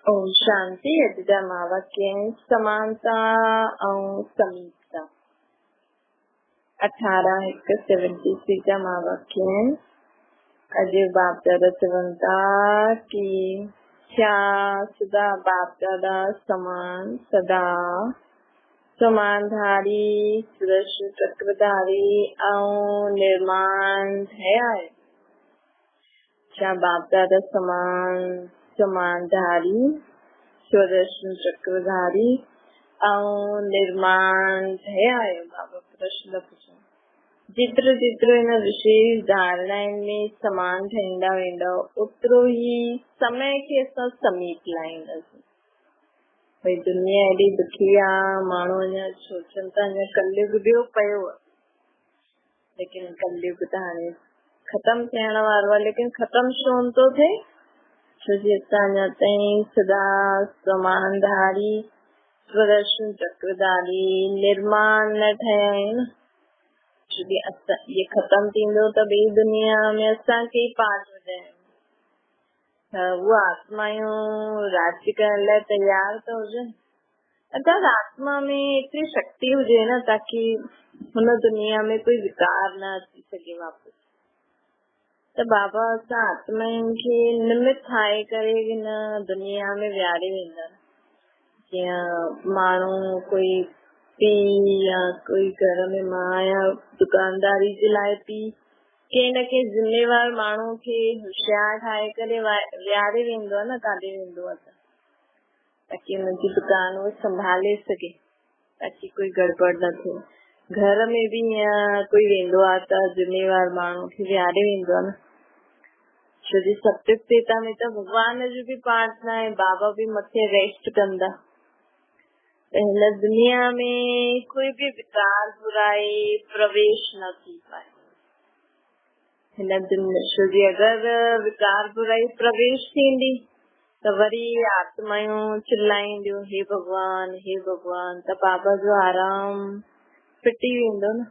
ओम शांति वाक्य समानता और समीपता 18:76 वाक्य अजय बाप दादा चवंता की क्या सदा बाप दादा समान सदा समानधारी सुदर्शन चक्रधारी और निर्माण है। क्या बाप दादा समानधारी स्वदर्शन चक्रधारी और निर्माण है। बाबा प्रश्न पूछो जित्र जित्र इन विशेष धारणा में समान ठंडा वेंदा उतरो ही समय के साथ समीप लाइंदा भाई दुनिया एडी दुखी आ माण्हू अञा सोचनि था अञा कलयुग ॿियो पियो आहे लेकिन कलयुग त हाणे खत्म थियण वारो आहे लेकिन खत्म छो थो थिए छोजी असां अञा ताईं सदा समानधारी स्वदर्शन चक्रधारी निर्माण न ठहिया आहिनि छोजी असां ये खत्म थींदो त ॿी दुनिया में असांखे ई पाठ वॼाइनि उहा आत्मायूं राज्य करण लाइ तयार त हुजनि अर्थात आत्मा में एतिरी शक्ति हुजे न ताकि हुन दुनिया में कोई विकार न अची सघे वापसि त बाबा असां आत्माउनि खे निमित ठाहे करे हिन दुनिया में विहारे वेंदा जीअं माण्हू कोई पीउ या कोई घर में मां या दुकानदारी जे लाइ पीउ कंहिं न कंहिं जिम्मेवार माण्हू खे होशियार ठाहे करे विहारे वेंदो आहे न काॾे वेंदो आहे ताकि हुनजी दुकान उहो संभाले सघे ताकि कोई गड़बड़ न थिए घर में भी कोई वेंदो आहे त जिम्मेवार माण्हू खे विहारे वेंदो आहे न छोजी सत्य पिता में त भगवान जो भी प्रार्थना है बाबा भी मथे रेस्ट कंदा हिन दुनिया में कोई भी विकार बुराई प्रवेश न थी पाए हिन छोजी अगर विकार बुराई प्रवेश थींदी त वरी आत्मायूं चिल्लाईंदियूं हे भगवान त बाबा जो आराम फिटी वेंदो न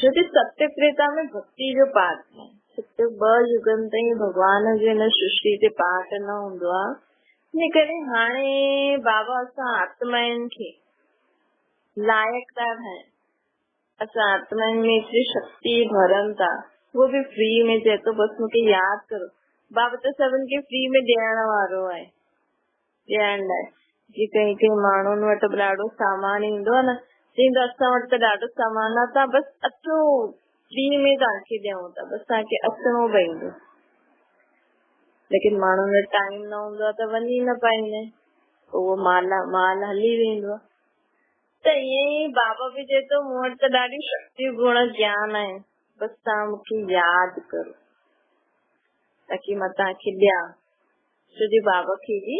छोजी सत्य प्रेता में भक्ति जो पाठ है सत्य 2 युगनि ताईं भगवान जो हिन सृष्टि ते पाठ न हूंदो आहे इन करे हाणे बाबा असां आत्माउनि खे लाइक था ठाहिनि असां आत्माउनि में एतिरी शक्ति भरनि था वो भी फ्री में चए थो बस मूंखे यादि करो बाबा त सभिनि खे फ्री में ॾियण वारो आहे ॾियण लाइ जी कई माण्हुनि वटि ॾाढो सामान ईंदो आहे न चईंदो असां वटि त ॾाढो सामान आहे तव्हां बस अचो फ्री में तव्हांखे ॾियूं था बस तव्हांखे अचणो पवंदो लेकिन माण्हुनि वटि टाइम न हूंदो आहे त वञी न पाईंदा आहिनि उहो माल हली वेंदो आहे त ईअं ई बाबा बि चए थो मूं वटि त ॾाढी शक्ति गुण ज्ञान आहे बस तव्हां मूंखे यादि करो ताकि मां तव्हांखे ॾियां छोजी बाबा खे बि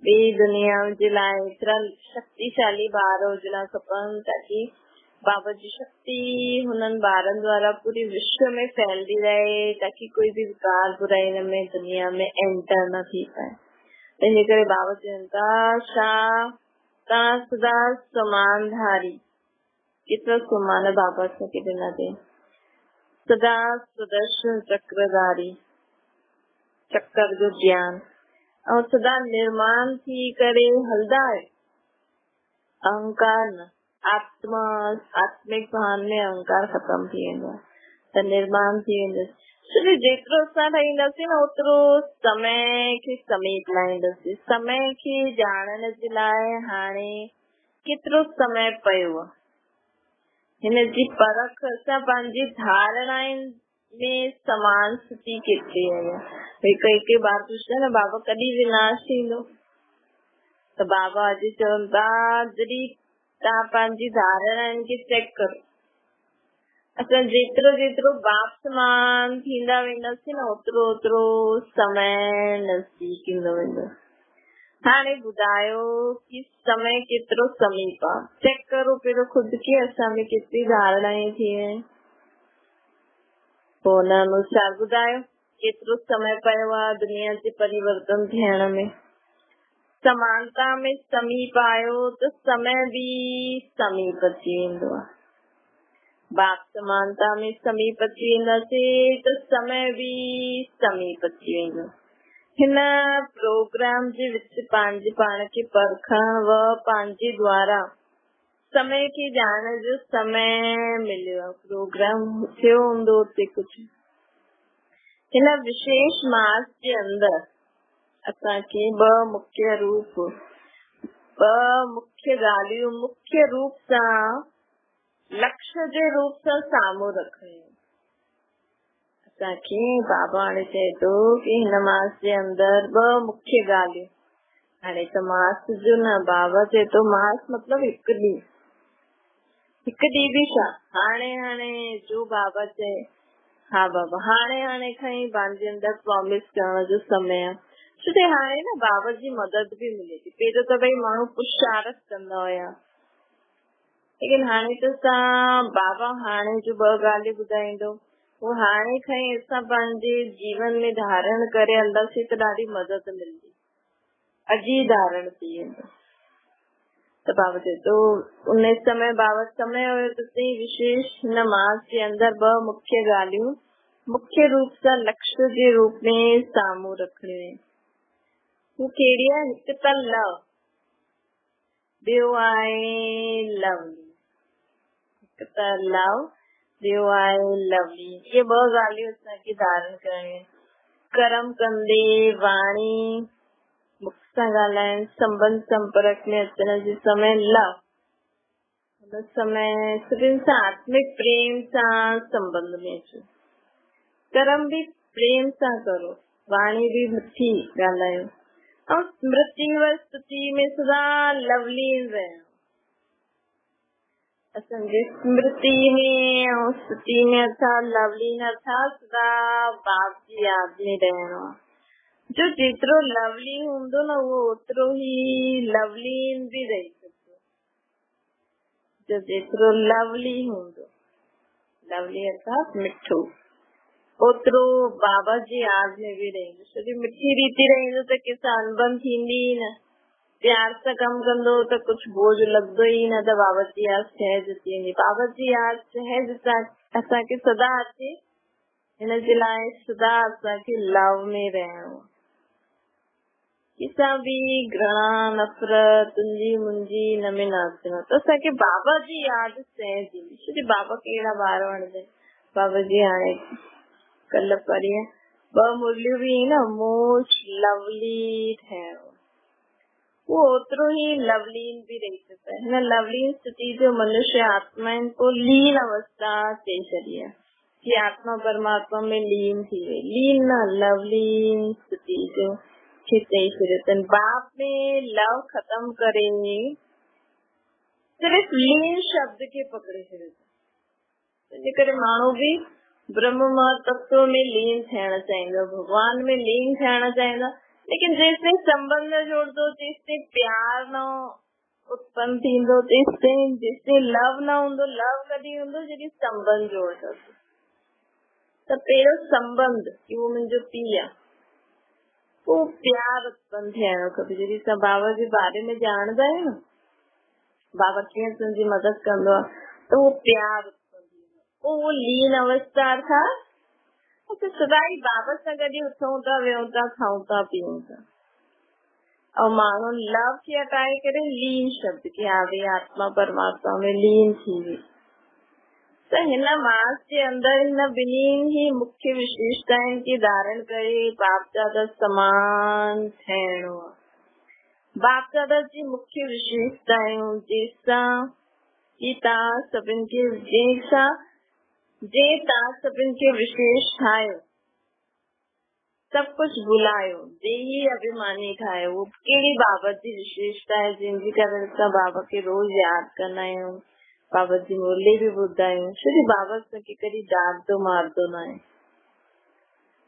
ॿी दुनिया जे लाइ एतिरा शक्तिशाली ॿार हुजणा खपनि ताकि बाबा जी शक्ति हुननि ॿारनि द्वारा पूरी विश्व में फैलदी रहे ताकि कोई भी विकार बुराई हिन में दुनिया में एंटर न थी पाए इन करे बाबा चवनि था छा तव्हां सदा समानधारी केतिरा समान बाबा असांखे ॾिना अथई सदा सुदर्शन चक्रधारी चक्कर जो ज्ञान और सदा निर्माण थी करे हलदा है अहंकार न आत्मिक भान में अहंकार खत्म थी वेंदो आहे त निर्माण थी वेंदो छोकी जेतिरो असां ठाहींदासीं न ओतिरो समय खे समीप लाहींदासीं समय खे ॼाणण जे लाइ हाणे केतिरो समय पियो आहे हिन जी परख असां पंहिंजी धारणाउनि में समान स्थिति केतिरी आहे कई बार पुछंदा न बाबा कॾहिं विनाश थींदो त बाबा अॼु चवनि था जॾहिं तव्हां पंहिंजी धारणाउनि खे चेक करो असां जेतिरो बाप समान थींदा वेंदासीं न ओतिरो समय नज़दीक ईंदो वेंदो हाणे ॿुधायो कि समय केतिरो समीप आहे चेक करो पहिरियों खुद खे असां में केतिरी धारणाएं थी आहिनि पोइ हुन अनुसार ॿुधायो केतिरो समय पियो आहे दुनिया जे परिवर्तन थियण में समानता में समीप आयो त समय भी समीप अची वेंदो आहे बाप समानता में समीप अची वेंदासीं त समय भी समीप अची वेंदो हिन प्रोग्राम जे विच पंहिंजे पाण खे परखण व पंहिंजे द्वारा समय खे ॼाणण जो समय मिलियो आहे। प्रोग्राम थियो हूंदो उते कुझु। हिन विशेष मास जे अंदर असांखे ॿ मुख्य ॻाल्हियूं मुख्य रूप सां लक्ष्य जे रूप सां साम्हूं रखणियूं। असांखे बाबा हाणे चए थो कि हिन मास जे अंदर ॿ मुख्य ॻाल्हियूं। हाणे त मास जो न, बाबा चए थो मास मतलब हिकु ॾींहुं बि छा, हाणे जो बाबा चए, हा बाबा हाणे खां ई पंहिंजे अंदर प्रॉमिस करण जो समय आहे। छो त हाणे न बाबा जी मदद बि मिले थी। पहिरियों त भई माण्हू पुरुषार्थ कंदा हुया, लेकिन हाणे त बाबा हाणे जो ॿ ॻाल्हियूं ॿुधाईंदो, वो हाणे खां ई असां पंहिंजे जीवन में धारण करे हलंदासीं त ॾाढी मदद मिलंदी। अॼु ई धारण थी वेंदो। त बाबा चए थो उन समय बाबा समय हुयो त विशेष हिन मास जे अंदर ॿ मुख्य ॻाल्हियूं मुख्य रूप सां लक्ष्य जे रूप में साम्हूं रखणियूं आहिनि। हू कहिड़ी आहे? हिकु त लव, ॿियो आहे लवली। हिकु त लव, ॿियो आहे लवली। ये ॿ ॻाल्हियूं असांखे धारण करणियूं। कर्म कंदे वाणी मुख सां ॻाल्हाइण, संबंध संपर्क में अचण जे समय लव, हुन समय सभिनि सां आत्मिक प्रेम सां संबंध में अचो। कर्म भी प्रेम सां करो, वाणी भी मिठी ॻाल्हायो, ऐं स्मृति व स्तुति में सदा लवलीन रहणो। असांजे स्मृति में ऐं स्तुति में अर्थात लवलीन अर्थात सदा बाप जी याद में रहणो। जो जेतिरो लवली हूंदो न उहो ओतिरो ई लवलीन भी रही सघंदो। जो जेतिरो लवली हूंदो, लवली अर्थात मिठो, ओतिरो बाबा जी याद में भी रहंदो। छोकी मिठी रीति रहंदो त कंहिंसां अनबन थींदी ई न। प्यार सां कमु कंदो त कुझु बोझ लॻंदो ई न, त बाबा जी याद सहज अची वेंदी। बाबा जी याद सहज असांखे सदा अचे, हिन जे लाइ सदा असांखे लव में रहणो। किसां बि घृणा नफ़रत तुंहिंजी मुंहिंजी न में न अचणो। त असांखे बाबा जी यादि सहज ईंदी। छोकी बाबा खे अहिड़ा ॿार वणंदा आहिनि। बाबा जी हाणे कल्ह परीहं 2 मुरलियूं बि न, मोस्ट लवली ठहिणो। वो ओतिरो ई लवलीन भी रही सघंदा है। हिन लवलीन स्थिति जो मनुष्य आत्माउनि को लीन अवस्था चई छॾी आहे कि आत्मा परमात्मा में लीन थी वई। लीन न, लवलीन स्थिति जो चई छॾियो। बाप में लव खत्म करे सिर्फ लीन शब्द खे पकड़े छॾियो। तंहिंजे करे माण्हू भी ब्रह्म तत्व में लीन थियण चाहींदो, भगवान में लीन थियण चाहींदो, लेकिन जेसिताईं संबंध जोड़दो, जेसिताईं प्यार न उत्पन्न थींदो, जेसिताईं लव न हूंदो। लव कॾहिं हूंदो जॾहिं संबंध जोड़दो। त पहिरियों संबंध कि वो मुंहिंजो पीउ आहे, वो प्यार उत्पन्न थियणो खपे। जॾहिं असां बाबा जे बारे में ॼाणदा आहियूं न, बाबा कीअं तुंहिंजी मदद कंदो आहे, त वो प्यार उत्पन्न थींदो। वो लीन अवस्था अर्थात सदा ई बाबा सां गॾु उथूं था, वेहूं था, खाऊं था, पीऊं था। और माण्हू लव खे हटाए करे लीन शब्द के आवे आत्मा परमात्मा में लीन थी वई। त हिन मास जे अंदर हिन ॿिन्ही ही मुख्य विशेषताउनि खे धारण करे बाप दादा समान ठहिणो आहे। बाप दादा जी मुख्य विशेषताऊं जंहिंसां कि तव्हां सभिनि खे विशेष ठाहियो, सब कुछ भुलायो, देही अभिमानी ठाहियो। वो कहिड़ी बाबा जी विशेषता आहे जंहिंजे करे असां बाबा खे रोज यादि कंदा आहियूं, बाबा जी मुरली भी ॿुधदा आहियूं। छोकी बाबा असांखे कॾहिं डांटदो मारदो न आहे।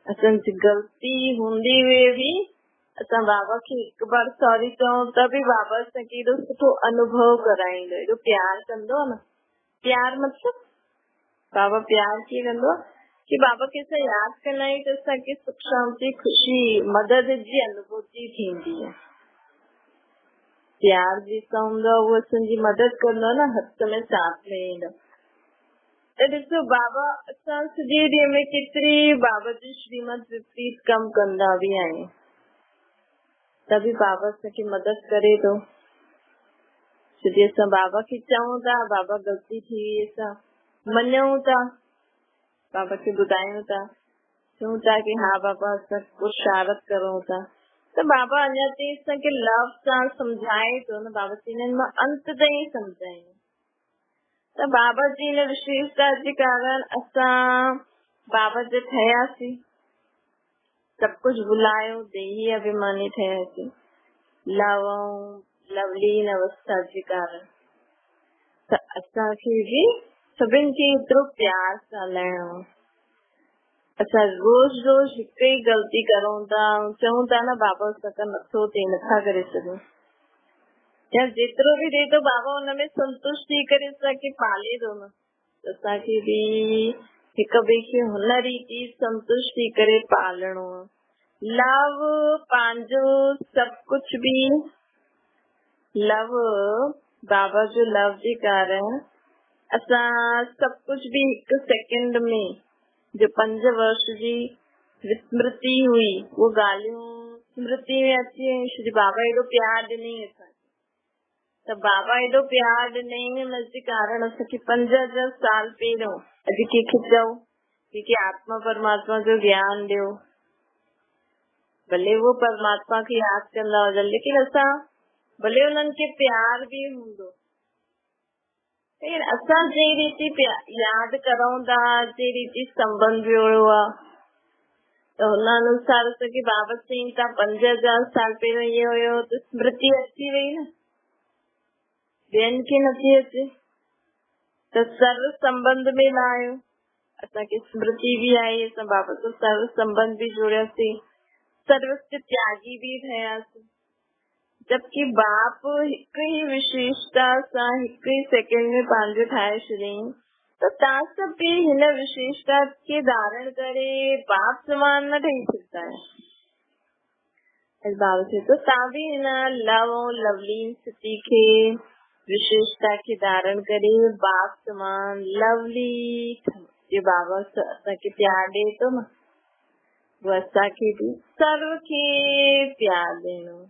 असांजी ग़लती हूंदी हुए भी असां बाबा खे हिकु बार सॉरी चऊं त बि बाबा असांखे एॾो सुठो अनुभव कराईंदो, एॾो प्यार कंदो न। प्यार मतलब बाबा प्यार कीअं कंदो आहे कि बाबा खे असां यादि कंदा आहियूं त असांखे सुख शांति ख़ुशी मदद जी अनुभूति थींदी आहे। प्यार जेका हूंदो आहे उहो असांजी मदद कंदो न, हर समय साथ में ईंदो। त ॾिसो बाबा असां सॼे ॾींहं में केतिरी बाबा जी श्रीमत विपरीत कम कंदा बि आहियूं। तभी बाबा असांखे मदद करे थो। जॾहिं असां बाबा खे चऊं था, बाबा ग़लती थी वई, असां मञूं था, बाबा खे ॿुधायूं था, चऊं था कि हा बाबा असां कुझु शरारत करूं था, त बाबा अञा ताईं असांखे लव सां सम्झाए थो न। बाबा चवंदा आहिनि मां अंत ताईं सम्झाईं। त बाबा जी हिन विशेषता जे कारण असां बाबा जे ठहियासीं, सभु कुझु भुलायो, देही अभिमानी ठहियासीं लव ऐं लवली हिन अवस्था जे कारण। त असांखे बि सभिनि खे एतिरो प्यार सां हलाइणो। असां रोज़ रोज़ हिकु ई ग़लती करूं था, चऊं था न बाबा असां नथो थिए, नथा करे सघूं, या जेतिरो बि थिए थो बाबा हुनमें संतुष्ट थी करे असांखे पाले थो न। असांखे बि हिक ॿिए खे हुन रीति संतुष्ट थी करे पालणो आहे। लव पंहिंजो सभु कुझु बि, लव बाबा जो लव जे कारण असां सभु कुझु बि हिकु सेकेंड में, जो 5 वर्ष जी विस्मृति हुई, वो ॻाल्हियूं स्मृति में अची वयूं। श्री बाबा एॾो प्यार ॾिनई असांखे, त बाबा एॾो प्यार ॾिनई हुनजे कारण असांखे 5000 साल पहिरियों, अॼु कंहिंखे चओ कंहिंखे आत्मा परमात्मा जो ज्ञान ॾियो, भले वो परमात्मा खे यादि कंदा हुजनि, लेकिन असां भले उन्हनि खे प्यार बि हूंदो, लेकिन असां जहिड़ी रीति यादि करूं था, जहिड़ी रीति संबंध जोड़ियो आहे, त हुन अनुसार असांखे बाबा चईं था 5000 साल पहिरियों इहो हुयो, त स्मृति अची वई न, ॿियनि खे नथी अचे। त सर्व संबंध में लाहियो, असांखे स्मृति बि आई, असां बाबा सां सर्व संबंध बि जोड़ियासीं, सर्वस्य त्यागी बि ठहियासीं। जबकि बाप हिक ही विशेषता सां हिक ही सेकेंड में पंहिंजो ठाहे छॾियईं, त तव्हां सभु बि हिन विशेषता खे धारण करे बाप समान न ठही सघंदा आहियो। बाबा चए थो तव्हां बि हिन लव ऐं लवली स्थिति खे, विशेषता खे धारण करे बाप समान लवली जे बाबा असांखे प्यार ॾे थो न, वो असांखे बि सर्व खे प्यार ॾियणो।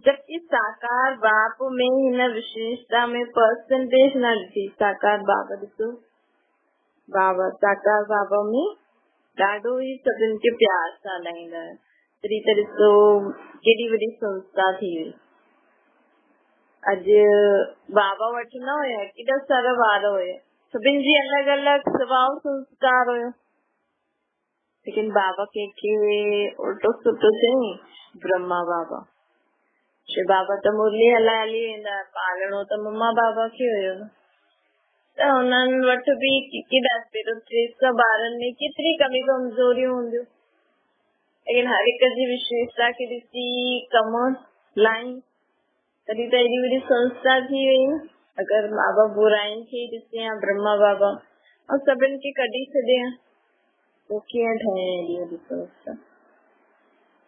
जबकि साकार बाप में हिन विशेषता में परसेंटेज न ॾिठी। साकार बाबा ॾिसो, बाबा साकार बाबा में ॾाढो ई सभिनि खे प्यार सां हलाईंदा आहिनि। तॾहिं त ॾिसो केॾी वॾी संस्था थी वई। अॼु बाबा वटि न हुया, केॾा सारा ॿार हुया, सभिनि जी अलॻि अलॻि स्वभाव संस्कार हुयो, लेकिन बाबा कंहिंखे उल्टो सुठो चयईं, ब्रह्मा बाबा। श्री बाबा त मुरली हलाए हली वेंदा, पालणो त मम्मा बाबा खे हुयो न। त हुननि वटि बि केॾा 300 ॿारनि में केतिरी कमी कमज़ोरियूं हूंदियूं, लेकिन हर हिक जी विशेषता खे ॾिसी कम लाइन, तॾहिं त एॾी वॾी संस्था थी वई न। अगरि बाबा बुराइनि खे ॾिसे या ब्रह्मा बाबा ऐं सभिनि खे कढी छॾे, पोइ कीअं ठहे एॾी वॾी संस्था।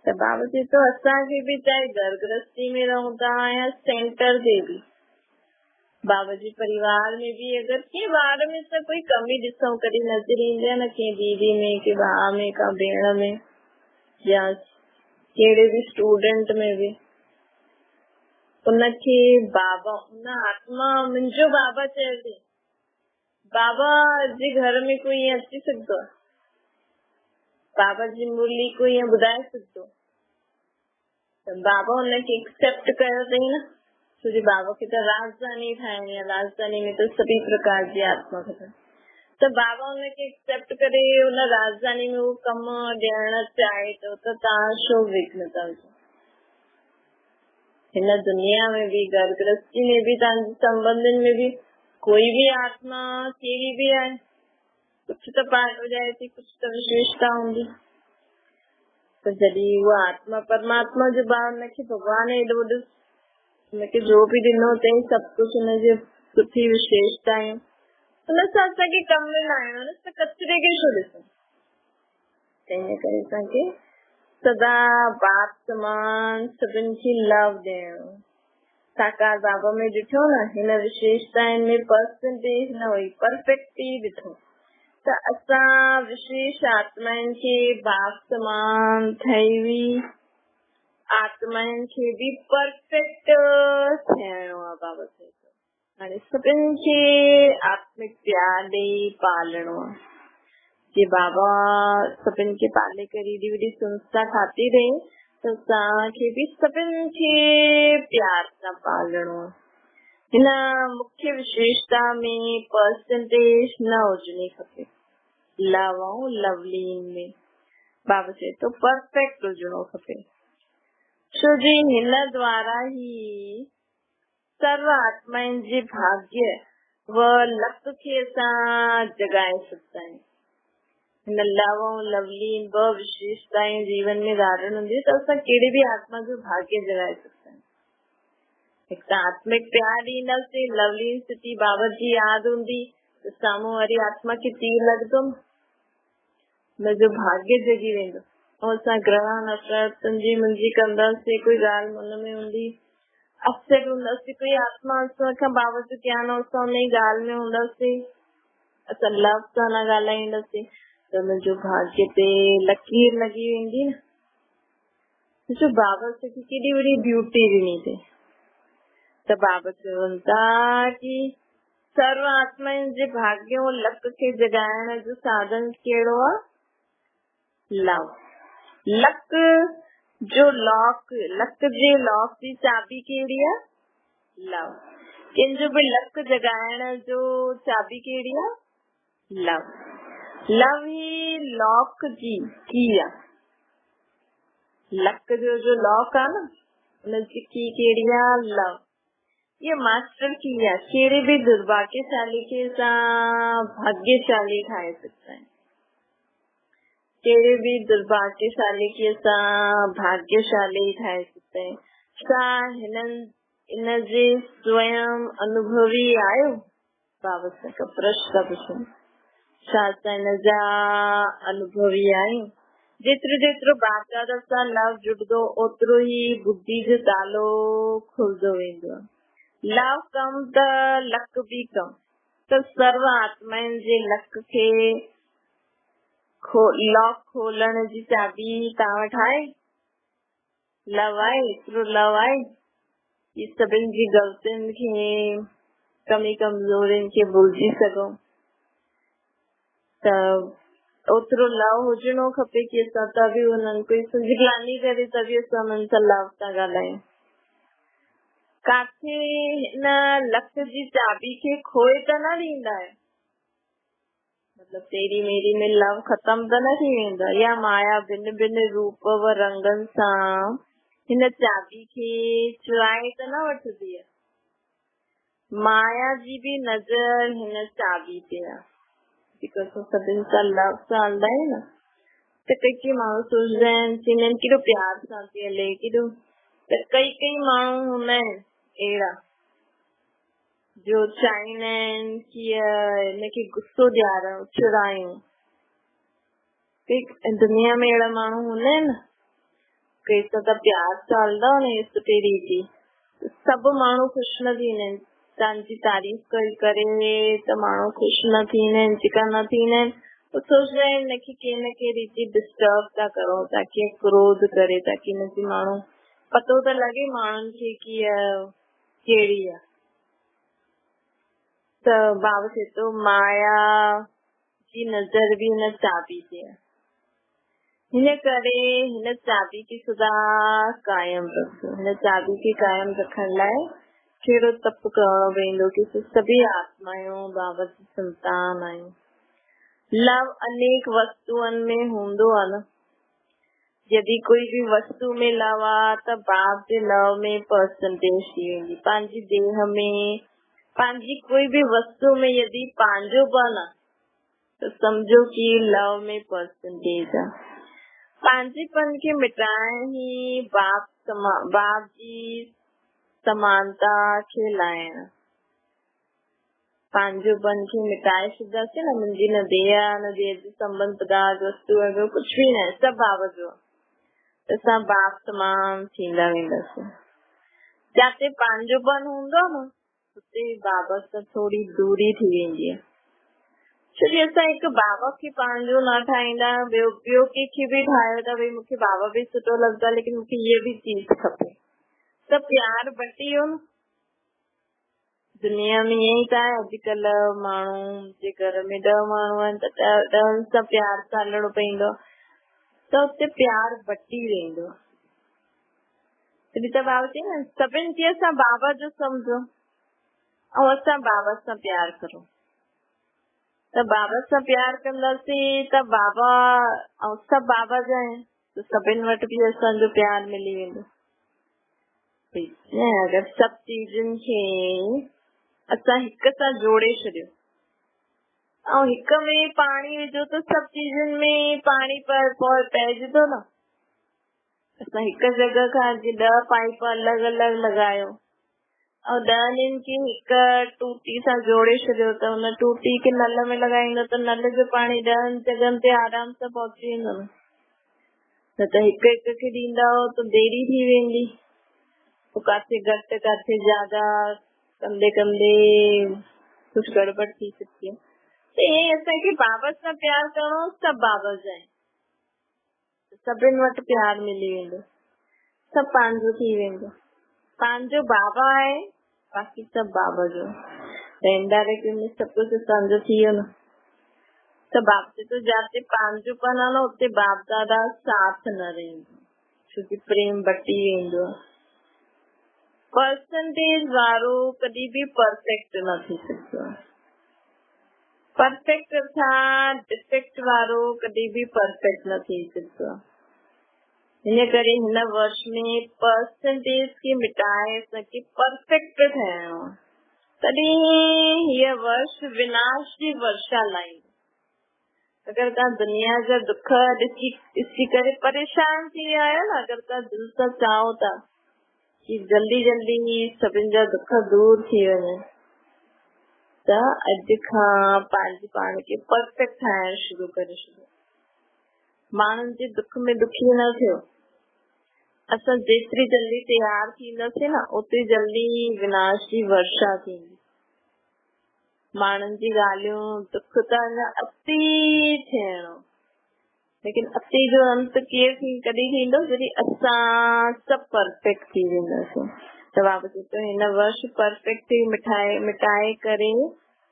त बाबा चए थो असांखे बि चाहे घर गृहस्थी में रहूं था या सेंटर ते बि, बाबा जी परिवार में भी अगर के ॿार में त कोई कमी ॾिसूं कॾहिं नज़र ईंदी आहे न, के दीदी में, के भाउ में, का भेण में, या कहिड़े बि स्टूडेंट में बि, उनखे बाबा, उन आत्मा मुंहिंजो बाबा चयो थी। बाबा जे घर में कोई ईअं अची सघंदो आहे? बाबा जी मुरली कोई ईअं ॿुधाए सघंदो? त बाबा हुनखे एक्सेप्ट कयो अथई न, छोजी बाबा खे त राजधानी ठाहिणी आहे, राजधानी में त सभी प्रकार जी आत्मा खपे। त बाबा हुनखे एक्सेप्ट करे हुन राजधानी में उहो कम ॾियण चाहे थो, त तव्हां छो विघ्न था विझो? हिन दुनिया में भी, घर गृहस्थी में भी, तव्हांजे संबंधनि में भी कोई भी आत्मा कहिड़ी भी आहे, कुछ तो पाठ हो जाए थी, कुछ तो विशेषता हूंदी। तो जॾहिं उहा आत्मा परमात्मा जो भाव, हुनखे भॻवान एॾो वॾो, हुनखे जो बि ॾिनो अथई सभु कुझु हुनजी सुठी विशेषताऊं, हुन सां असांखे कम में लाइणो न, त कचिरे खे छो ॾिसूं? तंहिं करे असांखे सदा बाप समान सभिनि खे लव ॾियणो। साकार बाबा में ॾिठो न, हिन विशेषताउनि में परसेंटेज न हुई, परफेक्ट ई ॾिठो। त असां विशेष आत्माउनि खे बाप समान ठही हुई, आत्माउनि खे बि परफेक्ट थियणो आहे बाबा चए थो। हाणे सभिनि खे आत्मिक प्यार ॾेई पालणो आहे। जे बाबा सभिनि खे पाले करे एॾी वॾी संस्था ठाती रही त असांखे बि सभिनि खे प्यार सां पालणो आहे। हिन मुख्य विशेषता में परसेंटेज न हुजणी खपे। लव ऐं लवलीन में बाबा चए थो परफेक्ट हुजणो खपे। छो जी हिन द्वारा ही सर्व आत्माउनि जे भाग्य व लक खे असां जगाए सघंदा आहियूं। हिन लव ऐं लवलीन ॿ विशेषताएं जीवन में धारण हूंदी त असां कहिड़ी बि आत्मा जो भाग्य जगाए सघंदा आहियूं। हिकु त आत्मिक प्यार ॾींदासीं, लवलीन स्थिति बाबा जी यादि हूंदी त साम्हूं वारी आत्मा खे तीर लॻंदो, हुनजो भाग्य जगी वेंदो। ऐं असां ग्रहण नफ़रत जी मुंहिंजी कंदासीं, कोई ॻाल्हि मन में हूंदी, अपसेट हूंदासीं, कोई आत्मा असां खां बाबा जो ज्ञान असां हुन जी ॻाल्हि में हूंदासीं, असां लव सां न ॻाल्हाईंदासीं त हुनजो भाग्य ते लकीर लॻी वेंदी न। ॾिसो बाबा असांखे केॾी वॾी ड्यूटी ॾिनी अथई। त बाबा चवनि था कि सर्व आत्माउनि जे भाग्य ऐं लक खे जगाइण जो साधन कहिड़ो आहे? लव। लक जो लॉक, लक जे लॉक जी चाबी कहिड़ी आहे? लव। कंहिंजो बि लक जगाइण जो चाबी कहिड़ी आहे? लव। लव ही लॉक जी की आहे। लक जो लॉक आहे न, उनजी की कहिड़ी आहे? लव। ये मास्टर की आहे। कहिड़े बि दुर्भाग्यशाली खे असां भाग्यशाली ठाहे सघंदा आहियूं। कहिड़े बि दुर्भाग्यशाली खे असां भाग्यशाली ठाहे सघंदा आहियूं। छा हिनजे स्वयं अनुभवी आहियो? बाबा सां प्रश्न पुछो। छा असां हिनजा अनुभवी आहियूं? जेतिरो जेतिरो बाप दादा सां लव जुड़ंदो ओतिरो ई बुद्धि जो तालो खुलंदो वेंदो आहे। लव कम त लक बि कम। त सर्व आत्माउनि जे लक खे लॉक खोलण जी चाबी तव्हां वटि आहे? लव आहे? एतिरो लव आहे कि सभिनि जी ग़लतियुनि खे, कमी कमज़ोरियुनि खे भुलिजी सघूं। त ओतिरो लव हुजणो खपे कि असां त बि हुननि कोई सुंजगलानी करे त बि असां हुननि सां लव सां ॻाल्हायूं। काथे हिन लक जी चाबी खे खोए त न ॾींदा आहियो? मतलब तेरी मेरी में लव खत्म त न थी वेंदो, या माया भिन्न भिन्न रूप व रंगनि सां हिन चाबी खे चुराए त न वठंदी आहे? माया जी बि नज़र हिन चाबी ते आहे। सभिनि सां लव सां हलंदा आहियूं न, त कई माण्हू सोचंदा आहिनि, चवंदा आहिनि केॾो प्यार सां थी हले, केॾो। त कई माण्हू हूंदा आहिनि अहिड़ा जो चाहींदा आहिनि कि हिनखे गुस्सो ॾियारूं, चिड़ायूं। दुनिया में अहिड़ा माण्हू हूंदा आहिनि न, कंहिं सां त प्यार सां हलंदा न सुठी रीति, सभु माण्हू ख़ुशि न थींदा आहिनि। तव्हांजी तारीफ़ करे त माण्हू ख़ुशि न थींदा आहिनि, जेका न थींदा आहिनि वो सोचदा आहिनि हिनखे कंहिं न कंहिं रीति डिस्टर्ब था करो, ताकि क्रोध करे, ताकि हिनजी माण्हू पतो त लॻे माण्हुनि खे कि कहिड़ी आहे। त बाबा चए थो माया जी नज़र बि हिन चाबी ते आहे। हिन करे हिन चाबी खे सदा कायम रखो। हिन चाबी खे कायम रखण लाइ कहिड़ो तप करणो पवंदो कि सभी आत्माऊं बाबा जी संतान आहियूं। लव अनेक वस्तुअनि में हूंदो आहे न। यदि कोई भी वस्तु में लव आहे त बाप जे लव में परसेंटेज थी वेंदी। पंहिंजी देह में, पंहिंजी कोई भी वस्तु में यदि पंहिंजोपन आहे त समझो कि लव में परसेंटेज आहे। पंहिंजेपन खे मिटाइण ही बाप जी समानता खे लाइण। पंहिंजोपन खे मिटाए छॾींदासीं न, मुंहिंजी न देह आहे, न देह जो संबंध पदार्थ वस्तु आहे, कुछ भी न आहे, सभु बाबा जो। असां बाप तमाम थींदा वेंदासीं। जिते पंहिंजोपन हूंदो न उते बाबा सां थोड़ी दूरी थी वेंदी आहे। छोकी असां हिकु बाबा खे पंहिंजो न ठाहींदा, ॿियो कंहिंखे बि ठाहियो था, भई मूंखे बाबा बि सुठो लॻंदो आहे, लेकिन मूंखे हीअ बि चीज खपे, त प्यार बटी वियो न। दुनिया में ईअं ई त आहे, अॼुकल्ह माण्हू जे घर में 10 माण्हू आहिनि त 10 सां प्यार सां हलणो पवंदो, त उते प्यार बटी वेंदो। तॾहिं त बाबा चई न, सभिनि खे असां बाबा जो सम्झो ऐं असां बाबा सां प्यार करो। त बाबा सां प्यार कंदासीं त बाबा ऐं सभु बाबा जा आहिनि, त सभिनि वटि बि असांजो प्यार मिली वेंदो। अगरि सभु चीजुनि खे असां हिक सां जोड़े छॾियो ऐं हिक में पाणी विझो त सभु चीजुनि में पाणी पइजे थो न। असां हिक जॻह खां 10 पाइप अलॻि अलॻि लॻायो ऐं 10 ॾींहंनि खे हिक टूटी सां जोड़े छॾियो, त हुन टूटी खे नल में लॻाईंदो त नल जो पाणी 10 जॻहनि ते आराम सां पहुची वेंदो न। न त हिक हिक खे ॾींदा त देरी थी वेंदी, पोइ काथे घटि काथे ज्यादा कंदे कंदे कुझु गड़बड़ थी सकती है। त ईअं असांखे बाबा सां प्यार करणो, सभु बाबा जा आहिनि, सभिनि वटि प्यार मिली वेंदो, सभु पंहिंजो थी वेंदो। पंहिंजो बाबा आहे, बाक़ी सभु बाबा जो। त इनडायरेक्ट में सभु कुझु असांजो थी वियो न। त बाप से तो जाते पंहिंजोपन आहे न, उते बाप दादा साथ न रहंदो, छोकी प्रेम बटी वेंदो। परसेंटेज वारो कॾहिं बि परफेक्ट न थी सघंदो, परफेक्ट अर्थात डिफेक्ट वारो कॾहिं बि परफेक्ट न थी सघंदो। हिन करे हिन वर्ष में परसेंटेज खे मिटाए असांखे परफेक्ट ठहिणो, तॾहिं हीअ वर्ष विनाश जी वर्षा लाईंदो। अगरि तव्हां दुनिया जा दुख ॾिसी करे परेशान थी विया आहियो न, अगरि तव्हां दिलि सां चाहियो था कि जल्दी जल्दी सभिनि जा दुख दूर थी वञे, त अॼु खां पंहिंजे पाण खे परफेक्ट ठाहिण शुरू करे छॾियो। माण्हुनि जे दुख में दुखी न थियो। असां जेतिरी जल्दी तैयार थींदासीं न, ओतिरी जल्दी विनाश जी वर्षा थींदी। माण्हुनि जी ॻाल्हियूं दुख त अञा अति थियणो, लेकिन अति जो अंत कॾहिं थींदो, जॾहिं असां सभु परफेक्ट थी वेंदासीं। त बाबा चए थो हिन वर्ष परफेक्ट मिटाए करे,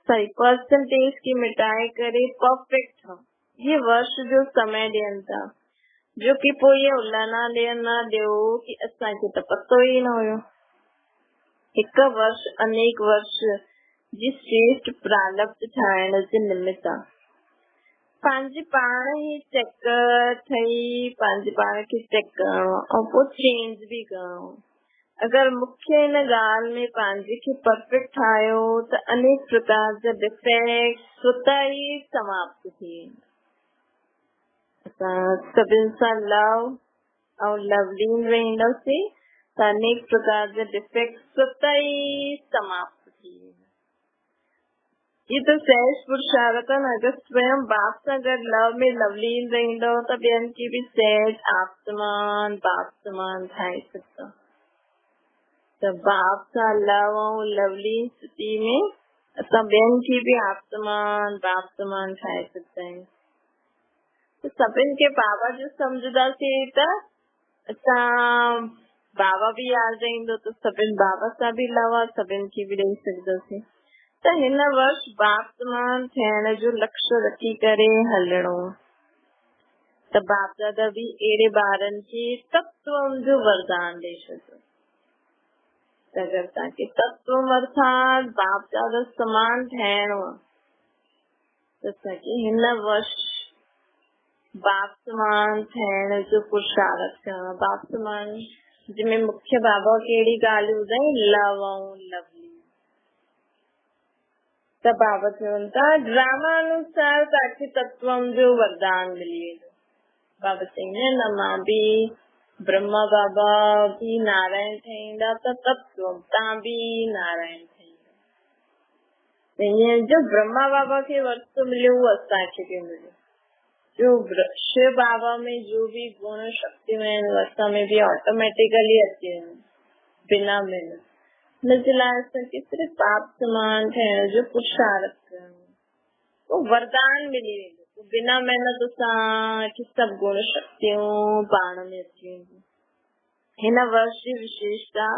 सॉरी परसेंटेज की मिटाए करे परफेक्ट ठहो। ये वर्ष जो समय ॾियनि था, जो कि पोइ ये उल्हाना न ॾियो कि असांखे त पतो ई न हुयो। हिक वर्ष अनेक वर्ष जी श्रेष्ठ प्रारब्ध ठाहिण जे निमित्त आहे। पंहिंजे पाण ई चेक ठही पंहिंजे पाण खे चेक करणो ऐं पोइ चेंज बि करणो। अगरि मूंखे हिन ॻाल्हि में पंहिंजे खे परफेक्ट ठाहियो त अनेक प्रकार जा डिफेक्ट स्वतः ई समाप्त थी वेंदा। असां सभिनि सां लव ऐं लवलीन रहंदासीं त अनेक प्रकार जा डिफेक्ट स्वतः ई समाप्त थी वेंदा। ये तो सहज पुरुषार्थ है। अगर स्वयं बाप सां गॾु लव में लवलीन रहंदव त ॿियनि खे बि सहज आप समान बाप समान ठाहे सघंदा। त बाप सां लव ऐं लवलीन स्थिति में असां ॿियनि खे बि आप समान बाप समान ठाहे सघंदा आहियूं। त सभिनि खे बाबा जो सम्झंदासीं त असां बाबा बि यादि ईंदो, त सभिनि बाबा सां बि लव सभिनि खे बि ॾेई सघंदासीं। त हिन वर्ष बाप समान थियण जो लक्ष्य रखी करे हलणो। त बाप दादा बि अहिड़े ॿारनि खे तत्व जो वरदान ॾेई छॾियो। त अगरि तव्हांखे तत्व अर्थात बाप दादा समान ठहिणो आहे त असांखे हिन वर्ष बाप समान थियण जो पुरुषार्थ करणो। बाप समान जंहिंमें मुख्य बाबा कहिड़ी ॻाल्हि ॿुधाई, लव ऐं लवली। त बाबा चवनि था ड्रामा अनुसार तव्हांखे तत्व जो वरदान मिली वेंदो। बाबा चवंदा न मां बि ब्रह्मा बाबा भी नारायण ठहींदा त तत्व तव्हां बि नारायण ठहींदा। ईअं जो ब्रह्मा बाबा खे वरतो मिलियो उहो असांखे बि मिलियो। जो शिव बाबा में जो भी गुण शक्तियूं आहिनि असां में बि ऑटोमेटिकली अची वञनि बिना महिनत। हिनजे लाइ असांखे सिर्फ़ु बाप समान ठहिण जो पुरुषार्थ करणो। तो वरदान मिली वेंदो। बिना महिनत सां सभु गुण शक्तियूं पाण में अची वेंदियूं। हिन वर्ष जी विशेषता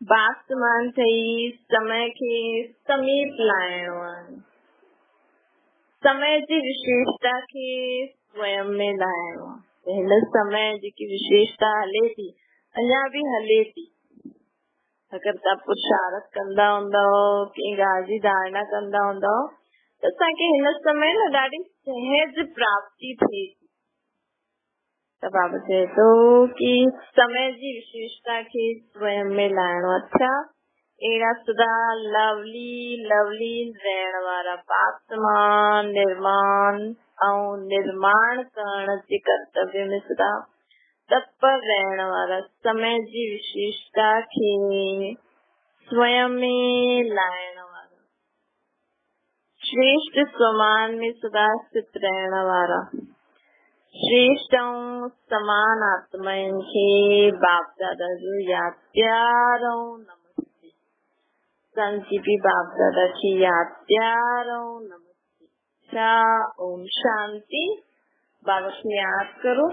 बासमान थई समय के समीप लाइणो आहे। समय जी विशेषता के स्वयं में लाइणो आहे। हिन समय जी विशेषता हले थी, अञा भी हले थी। अगर तव्हां पुरुषार्थ कंदा हूंदव, कंहिं ॻाल्हि जी धारणा कंदा हूंदव त असांखे हिन समय न ॾाढी सहज प्राप्ति थिए थी। त बाबा चए थो कि समय जी विशेषता के स्वयं में लाइणो। अच्छा, अहिड़ा सदा लवली रहण वारा पासमान निर्माण ऐं निर्माण करण जे कर्तव्य में सदा तत्पर रहण वारा समय जी विशेषता के स्वयं में लाइण वारा श्रेष्ठ स्वमान में सदा स्थित रहण वारा श्रेष्ठ ऐं समान आत्माउनि खे बाप दादा जो याद प्यार ऐं नमस्ते। संत जी भी बाप दादा की याद प्यार ऐं नमस्ते। ओम शांति। बाबा को याद करो।